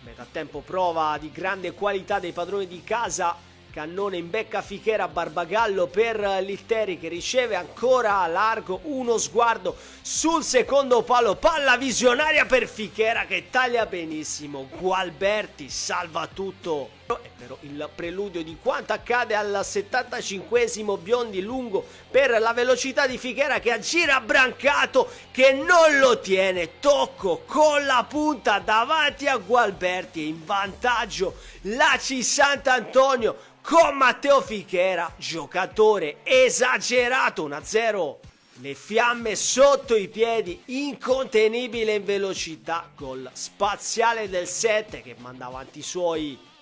Metà tempo prova di grande qualità dei padroni di casa, cannone in becca Fichera, Barbagallo per Litteri che riceve ancora largo, uno sguardo sul secondo palo, palla visionaria per Fichera che taglia benissimo, Gualberti salva tutto. E però il preludio di quanto accade al 75esimo, Biondi lungo per la velocità di Fichera che aggira Brancato che non lo tiene, tocco con la punta davanti a Gualberti e in vantaggio l'ACI Sant'Antonio con Matteo Fichera, giocatore esagerato, 1-0. Le fiamme sotto i piedi, incontenibile in velocità, gol spaziale del 7 che manda avanti i suoi.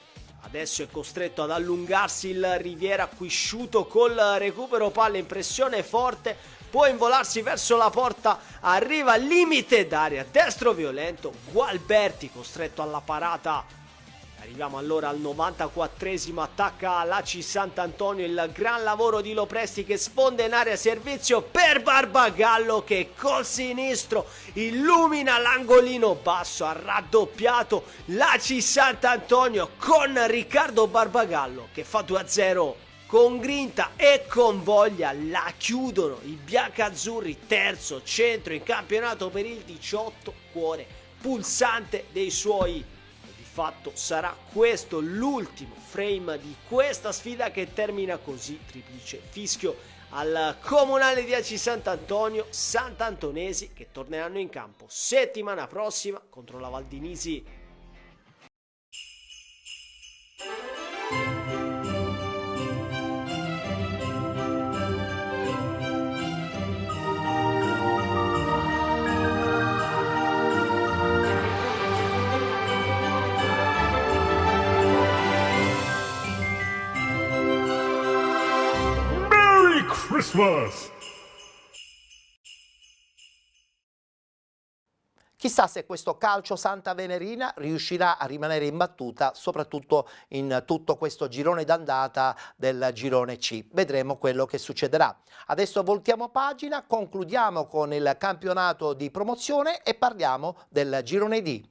Adesso è costretto ad allungarsi il Riviera, qui Sciuto col recupero palla in pressione forte, può involarsi verso la porta, arriva al limite d'area, destro violento, Gualberti costretto alla parata. Arriviamo allora al 94esimo, attacca l'ACI Sant'Antonio, il gran lavoro di Lopresti che sfonda in area, servizio per Barbagallo che col sinistro illumina l'angolino basso, ha raddoppiato l'ACI Sant'Antonio con Riccardo Barbagallo che fa 2-0. Con grinta e con voglia la chiudono i biancazzurri, terzo centro in campionato per il 18, cuore pulsante dei suoi. Fatto sarà questo l'ultimo frame di questa sfida che termina così, triplice fischio al comunale di ACI Sant'Antonio, sant'antonesi che torneranno in campo settimana prossima contro la Valdinisi. Christmas! Chissà se questo calcio Santa Venerina riuscirà a rimanere imbattuta, soprattutto in tutto questo girone d'andata del girone C. Vedremo quello che succederà. Adesso voltiamo pagina, concludiamo con il campionato di promozione e parliamo del girone D.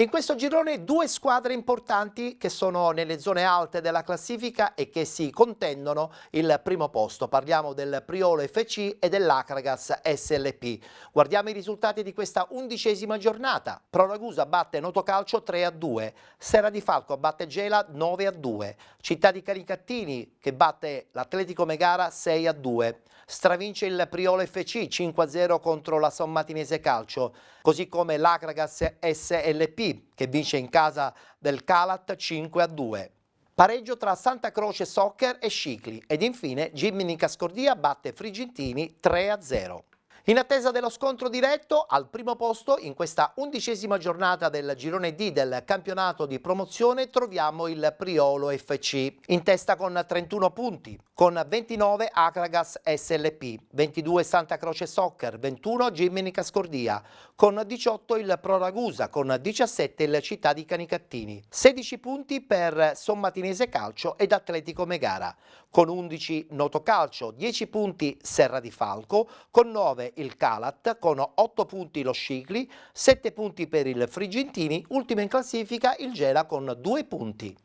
In questo girone due squadre importanti che sono nelle zone alte della classifica e che si contendono il primo posto. Parliamo del Priolo FC e dell'Acragas SLP. Guardiamo i risultati di questa 11ª giornata. Pro Ragusa batte Notocalcio 3-2, Serra di Falco batte Gela 9-2, Città di Canicattini che batte l'Atletico Megara 6-2. Stravince il Priolo FC 5-0 contro la Sommatinese Calcio, così come l'Acragas SLP che vince in casa del Calat 5-2. Pareggio tra Santa Croce Soccer e Scicli ed infine Gimini Cascordia batte Frigentini 3-0. In attesa dello scontro diretto, al primo posto in questa 11ª giornata del girone D del campionato di promozione troviamo il Priolo FC, in testa con 31 punti, con 29 Acragas SLP, 22 Santa Croce Soccer, 21 Gimini Cascordia, con 18 il Pro Ragusa, con 17 il Città di Canicattini, 16 punti per Sommatinese Calcio ed Atletico Megara, con 11 Notocalcio, 10 punti Serra di Falco, con 9 il Calat, con 8 punti lo Scicli, 7 punti per il Frigentini, ultimo in classifica il Gela con 2 punti.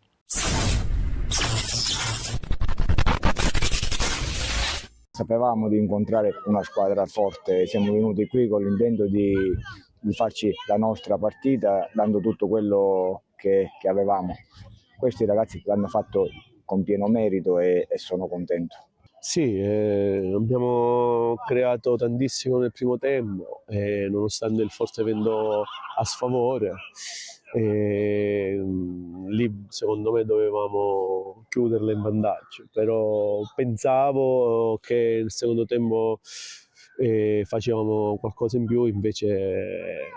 Sapevamo di incontrare una squadra forte, siamo venuti qui con l'intento di farci la nostra partita dando tutto quello che avevamo. Questi ragazzi l'hanno fatto con pieno merito e sono contento. Sì, abbiamo creato tantissimo nel primo tempo, nonostante il forte vento a sfavore. Lì secondo me dovevamo chiuderla in vantaggio, però pensavo che nel secondo tempo facevamo qualcosa in più, invece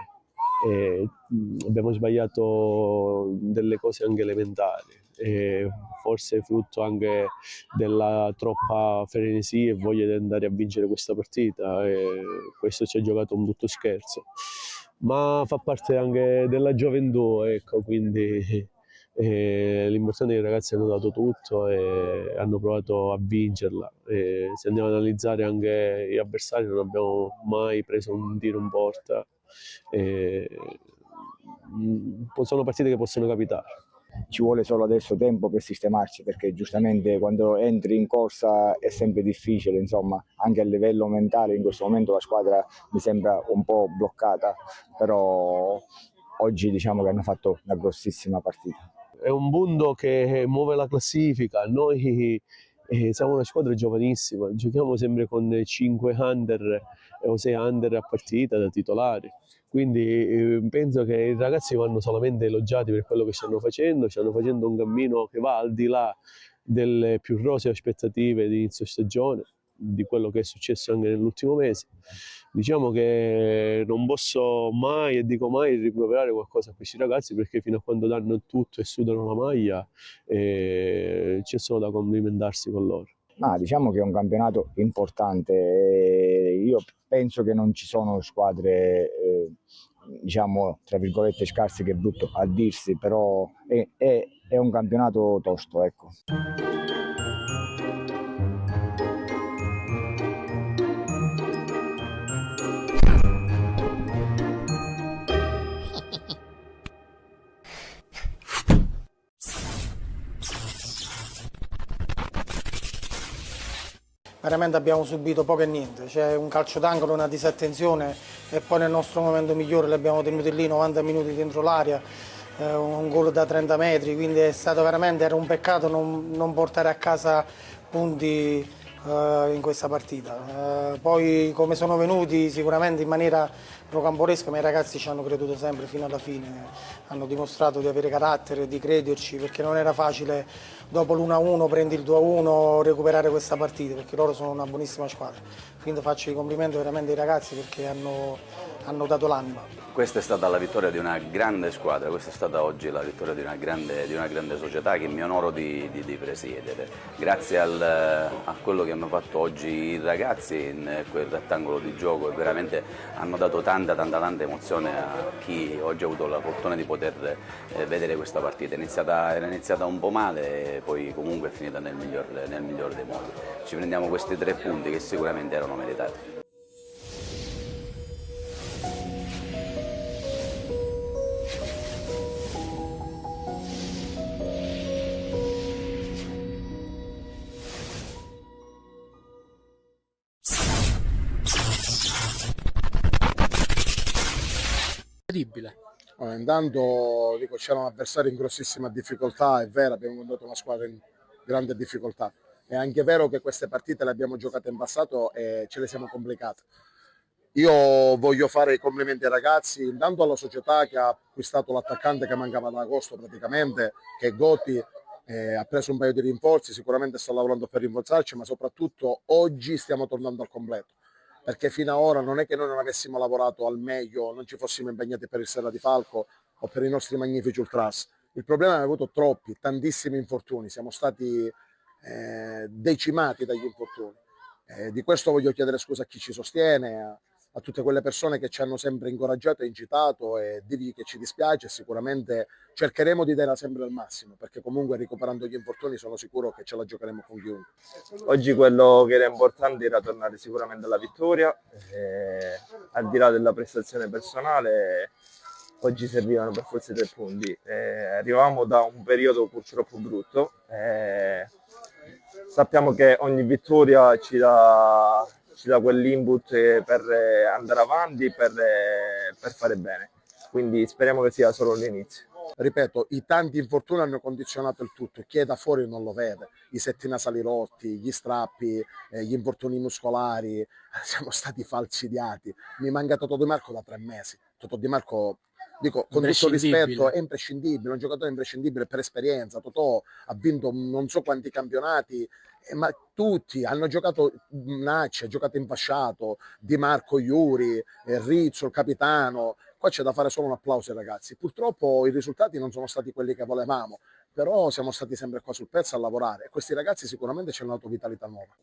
abbiamo sbagliato delle cose anche elementari. Forse frutto anche della troppa frenesia e voglia di andare a vincere questa partita, e questo ci ha giocato un brutto scherzo, ma fa parte anche della gioventù, ecco, quindi l'importante è che i ragazzi hanno dato tutto e hanno provato a vincerla. Se andiamo ad analizzare anche gli avversari, non abbiamo mai preso un tiro in porta, sono partite che possono capitare. Ci vuole solo adesso tempo per sistemarci, perché giustamente quando entri in corsa è sempre difficile, insomma, anche a livello mentale in questo momento la squadra mi sembra un po' bloccata, però oggi diciamo che hanno fatto una grossissima partita. È un punto che muove la classifica, noi siamo una squadra giovanissima, giochiamo sempre con 5 under o 6 under a partita da titolari. Quindi penso che i ragazzi vanno solamente elogiati per quello che stanno facendo un cammino che va al di là delle più rosee aspettative di inizio stagione, di quello che è successo anche nell'ultimo mese. Diciamo che non posso mai, e dico mai, rimproverare qualcosa a questi ragazzi, perché fino a quando danno tutto e sudano la maglia c'è solo da complimentarsi con loro. Diciamo che è un campionato importante, io penso che non ci sono squadre diciamo tra virgolette scarse, che è brutto a dirsi, però è un campionato tosto, ecco. Veramente abbiamo subito poco e niente, c'è un calcio d'angolo, una disattenzione e poi nel nostro momento migliore li abbiamo tenuti lì 90 minuti dentro l'aria, un gol da 30 metri, quindi è stato veramente, era un peccato non portare a casa punti in questa partita. Poi come sono venuti sicuramente in maniera rocambolesca, ma i ragazzi ci hanno creduto sempre fino alla fine, hanno dimostrato di avere carattere, di crederci, perché non era facile dopo l'1-1 prendi il 2-1 recuperare questa partita, perché loro sono una buonissima squadra. Quindi faccio i complimenti veramente ai ragazzi perché hanno dato l'anima. Questa è stata la vittoria di una grande squadra, questa è stata oggi la vittoria di una grande società che mi onoro di presiedere. Grazie a quello che hanno fatto oggi i ragazzi in quel rettangolo di gioco, e veramente hanno dato tanta emozione a chi oggi ha avuto la fortuna di poter vedere questa partita. Era iniziata un po' male e poi comunque è finita nel migliore dei modi. Ci prendiamo questi 3 punti che sicuramente erano meritati. incredibile. Intanto dico, c'era un avversario in grossissima difficoltà, è vero, abbiamo incontrato una squadra in grande difficoltà. È anche vero che queste partite le abbiamo giocate in passato e ce le siamo complicate. Io voglio fare i complimenti ai ragazzi, intanto alla società che ha acquistato l'attaccante che mancava da agosto praticamente, che è Gotti, ha preso un paio di rinforzi, sicuramente sta lavorando per rinforzarci, ma soprattutto oggi stiamo tornando al completo. Perché fino ad ora non è che noi non avessimo lavorato al meglio, non ci fossimo impegnati per il Serra di Falco o per i nostri magnifici ultras. Il problema è che abbiamo avuto tantissimi infortuni, siamo stati decimati dagli infortuni. Di questo voglio chiedere scusa a chi ci sostiene, a tutte quelle persone che ci hanno sempre incoraggiato e incitato, e dirgli che ci dispiace. Sicuramente cercheremo di dare sempre al massimo, perché comunque recuperando gli infortuni sono sicuro che ce la giocheremo con chiunque. Oggi quello che era importante era tornare sicuramente alla vittoria, al di là della prestazione personale. Oggi servivano per forza 3 punti. Arrivavamo da un periodo purtroppo brutto. Sappiamo che ogni vittoria ci dà quell'input per andare avanti, per fare bene. Quindi speriamo che sia solo l'inizio. Ripeto, i tanti infortuni hanno condizionato il tutto, chi è da fuori non lo vede, i setti nasali rotti, gli strappi, gli infortuni muscolari, siamo stati falcidiati. Mi manca Totò Di Marco da 3 mesi. Totò Di Marco, dico, con tutto il rispetto, è imprescindibile, un giocatore imprescindibile per esperienza. Totò ha vinto non so quanti campionati, ma tutti hanno giocato. Nacci ha giocato in fasciato, Di Marco, Iuri, Rizzo, il capitano. Qua c'è da fare solo un applauso ai ragazzi. Purtroppo i risultati non sono stati quelli che volevamo, però siamo stati sempre qua sul pezzo a lavorare e questi ragazzi sicuramente ci hanno dato vitalità nuova.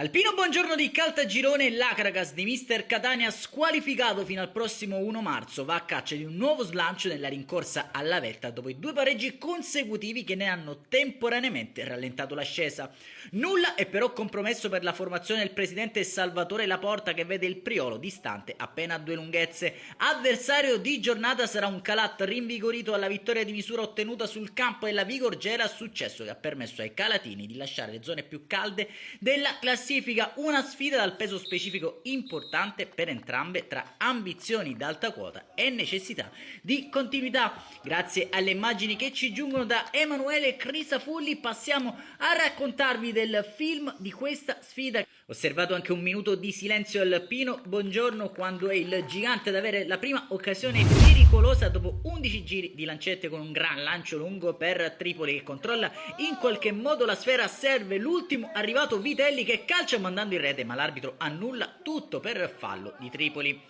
Alpino buongiorno di Caltagirone, l'Acragas di mister Catania squalificato fino al prossimo 1 marzo va a caccia di un nuovo slancio nella rincorsa alla vetta dopo i 2 pareggi consecutivi che ne hanno temporaneamente rallentato l'ascesa. Nulla è però compromesso per la formazione del presidente Salvatore Laporta, che vede il Priolo distante appena 2 lunghezze. Avversario di giornata sarà un Calat rinvigorito alla vittoria di misura ottenuta sul campo della Vigorgera, successo che ha permesso ai calatini di lasciare le zone più calde della classifica. Una sfida dal peso specifico importante per entrambe, tra ambizioni d'alta quota e necessità di continuità. Grazie alle immagini che ci giungono da Emanuele Crisafulli passiamo a raccontarvi del film di questa sfida. Osservato anche un minuto di silenzio alpino buongiorno quando è il Gigante ad avere la prima occasione pericolosa dopo 11 giri di lancette, con un gran lancio lungo per Tripoli che controlla in qualche modo la sfera. Serve l'ultimo arrivato Vitelli che calcia mandando in rete, ma l'arbitro annulla tutto per fallo di Tripoli.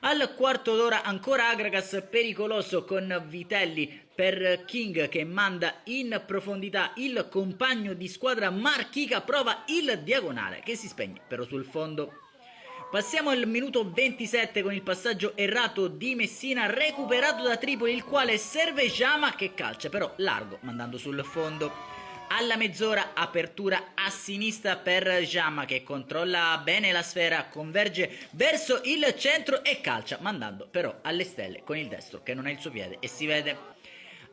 Al quarto d'ora ancora Acragas pericoloso con Vitelli per King che manda in profondità il compagno di squadra Marchica, prova il diagonale che si spegne però sul fondo. Passiamo al minuto 27 con il passaggio errato di Messina recuperato da Tripoli, il quale serve Jama che calcia però largo mandando sul fondo. Alla mezz'ora apertura a sinistra per Jama che controlla bene la sfera, converge verso il centro e calcia mandando però alle stelle con il destro che non è il suo piede e si vede.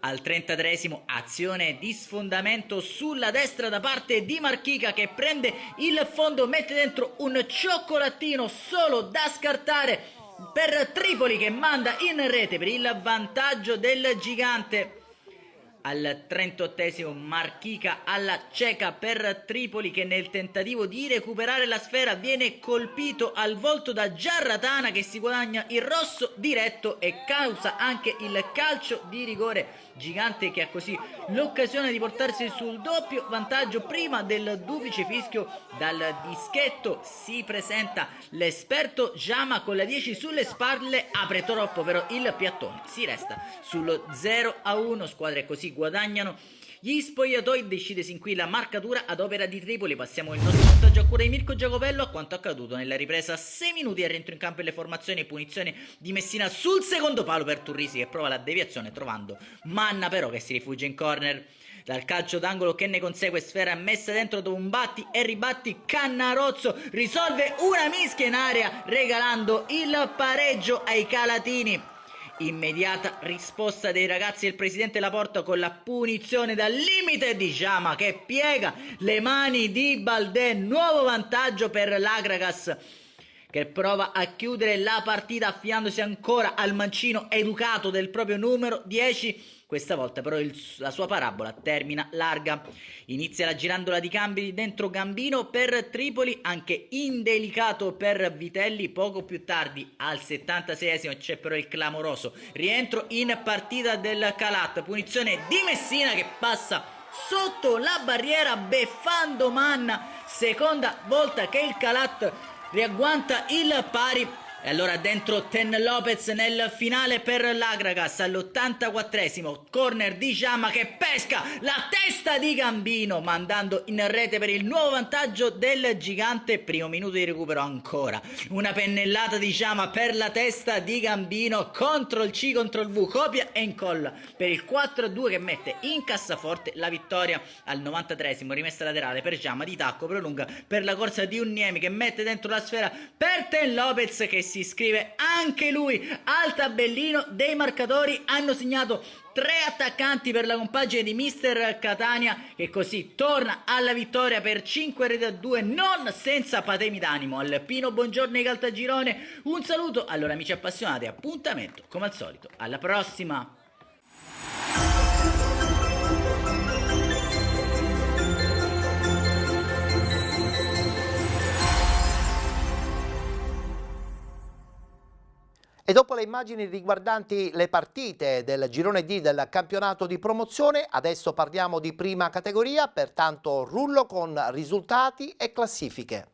Al 33esimo azione di sfondamento sulla destra da parte di Marchica che prende il fondo, mette dentro un cioccolatino solo da scartare per Tripoli che manda in rete per il vantaggio del Gigante. Al 38esimo Marchica alla cieca per Tripoli che nel tentativo di recuperare la sfera viene colpito al volto da Giarratana che si guadagna il rosso diretto e causa anche il calcio di rigore. Gigante che ha così l'occasione di portarsi sul doppio vantaggio prima del duplice fischio. Dal dischetto si presenta l'esperto Jama con la 10 sulle spalle, apre troppo però il piattone, si resta sullo 0-1, squadre così guadagnano gli spogliatoi. Decide sin qui la marcatura ad opera di Tripoli. Passiamo il nostro montaggio a cura di Mirko Giacopello a quanto accaduto nella ripresa. 6 minuti e rientro in campo e le formazioni. Punizione di Messina sul secondo palo per Turrisi che prova la deviazione trovando Manna però che si rifugia in corner. Dal calcio d'angolo che ne consegue, sfera messa dentro dopo un batti e ribatti. Cannarozzo risolve una mischia in area regalando il pareggio ai calatini. Immediata risposta dei ragazzi del presidente Laporta con la punizione dal limite di Jama che piega le mani di Baldé. Nuovo vantaggio per l'Akragas, che prova a chiudere la partita affidandosi ancora al mancino educato del proprio numero 10. Questa volta però la sua parabola termina larga. Inizia la girandola di cambi dentro Gambino per Tripoli, anche indelicato per Vitelli. Poco più tardi, al 76esimo, c'è però il clamoroso rientro in partita del Calat. Punizione di Messina che passa sotto la barriera beffando Manna. Seconda volta che il Calat riagguanta il pari. E allora dentro Ten Lopez nel finale per l'Akragas all'84esimo, corner di Jama che pesca la testa di Gambino mandando in rete per il nuovo vantaggio del gigante. Primo minuto di recupero, ancora una pennellata di Jama per la testa di Gambino, Ctrl C Ctrl V, copia e incolla per il 4-2 che mette in cassaforte la vittoria. Al 93esimo rimessa laterale per Jama di tacco prolunga per la corsa di Unniemi che mette dentro la sfera per Ten Lopez che si iscrive anche lui al tabellino dei marcatori. Hanno segnato 3 attaccanti per la compagine di mister Catania, che così torna alla vittoria per 5-2, non senza patemi d'animo. Al Pino Buongiorno di Caltagirone un saluto. Allora amici appassionati, appuntamento come al solito alla prossima. E dopo le immagini riguardanti le partite del girone D del campionato di promozione, adesso parliamo di prima categoria, pertanto rullo con risultati e classifiche.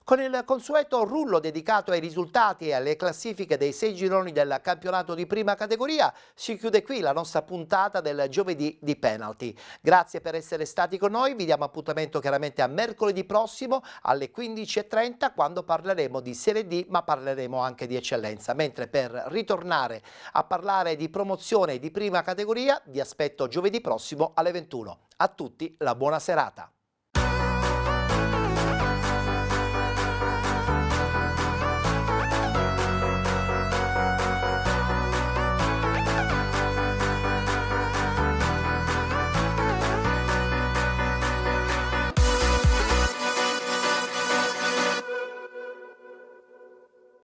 Con il consueto rullo dedicato ai risultati e alle classifiche dei 6 gironi del campionato di prima categoria si chiude qui la nostra puntata del giovedì di penalty. Grazie per essere stati con noi, vi diamo appuntamento chiaramente a mercoledì prossimo alle 15:30 quando parleremo di Serie D ma parleremo anche di eccellenza, mentre per ritornare a parlare di promozione di prima categoria vi aspetto giovedì prossimo alle 21. A tutti la buona serata.